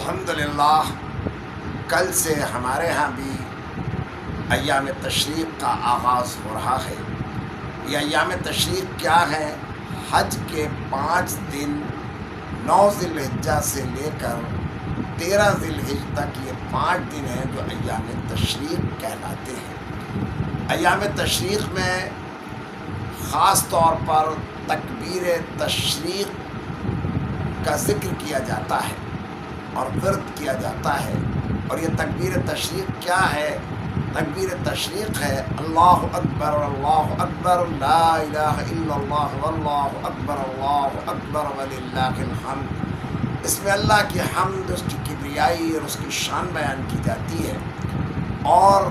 الحمدللہ کل سے ہمارے ہاں بھی ایام تشریق کا آغاز ہو رہا ہے۔ یہ ایام تشریق کیا ہے؟ حج کے 5 دن 9 ذی الحجہ سے لے کر 13 ذی الحجہ تک یہ 5 دن ہیں جو ایام تشریق کہلاتے ہیں۔ ایام تشریق میں خاص طور پر تکبیر تشریق کا ذکر کیا جاتا ہے اور ورد کیا جاتا ہے۔ اور یہ تکبیر تشریق کیا ہے؟ تکبیر تشریق ہے اللہ اکبر لا الہ الا اللہ واللہ اکبر وللہ الحمد۔ اس میں اللہ کی حمد، اس کی کبریائی اور اس کی شان بیان کی جاتی ہے، اور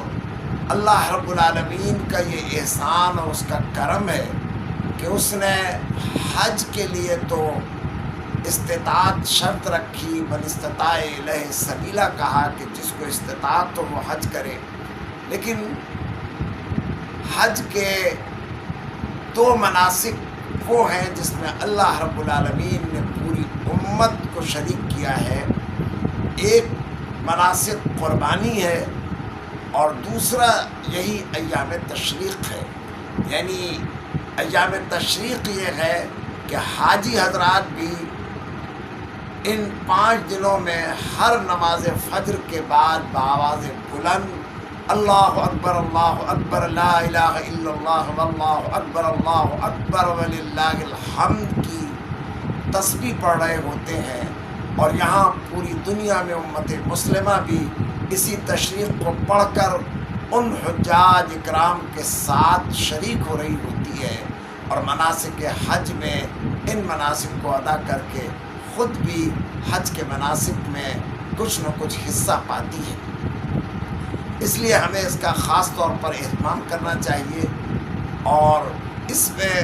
اللہ رب العالمین کا یہ احسان اور اس کا کرم ہے کہ اس نے حج کے لیے تو استطاعت شرط رکھی، من استطاع الیہ سبیلا کہا کہ جس کو استطاعت تو وہ حج کرے، لیکن حج کے 2 مناسک وہ ہیں جس میں اللہ رب العالمین نے پوری امت کو شریک کیا ہے۔ ایک مناسک قربانی ہے اور دوسرا یہی ایام تشریق ہے۔ یعنی ایام تشریق یہ ہے کہ حاجی حضرات بھی ان 5 دنوں میں ہر نماز فجر کے بعد بآواز بلند اللہ اکبر لا الہ الا اللہ واللہ اکبر وللہ الحمد کی تسبیح پڑھ رہے ہوتے ہیں، اور یہاں پوری دنیا میں امت مسلمہ بھی اسی تشریق کو پڑھ کر ان حجاج اکرام کے ساتھ شریک ہو رہی ہوتی ہے، اور مناسک حج میں ان مناسک کو ادا کر کے خود بھی حج کے مناسک میں کچھ نہ کچھ حصہ پاتی ہے۔ اس لیے ہمیں اس کا خاص طور پر اہتمام کرنا چاہیے، اور اس میں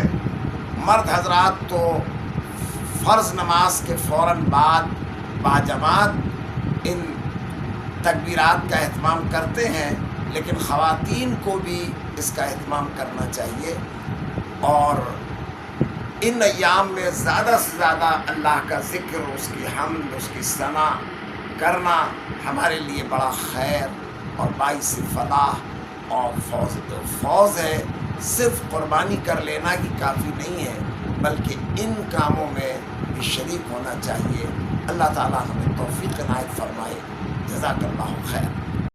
مرد حضرات تو فرض نماز کے فوراً بعد باجماعت ان تکبیرات کا اہتمام کرتے ہیں، لیکن خواتین کو بھی اس کا اہتمام کرنا چاہیے، اور ان ایام میں زیادہ سے زیادہ اللہ کا ذکر، اس کی حمد، اس کی ثنا کرنا ہمارے لیے بڑا خیر اور باعث فلاح اور فوز ہے۔ صرف قربانی کر لینا ہی کافی نہیں ہے، بلکہ ان کاموں میں بھی شریک ہونا چاہیے۔ اللہ تعالی ہمیں توفیق عنایت فرمائے۔ جزاک اللہ خیر۔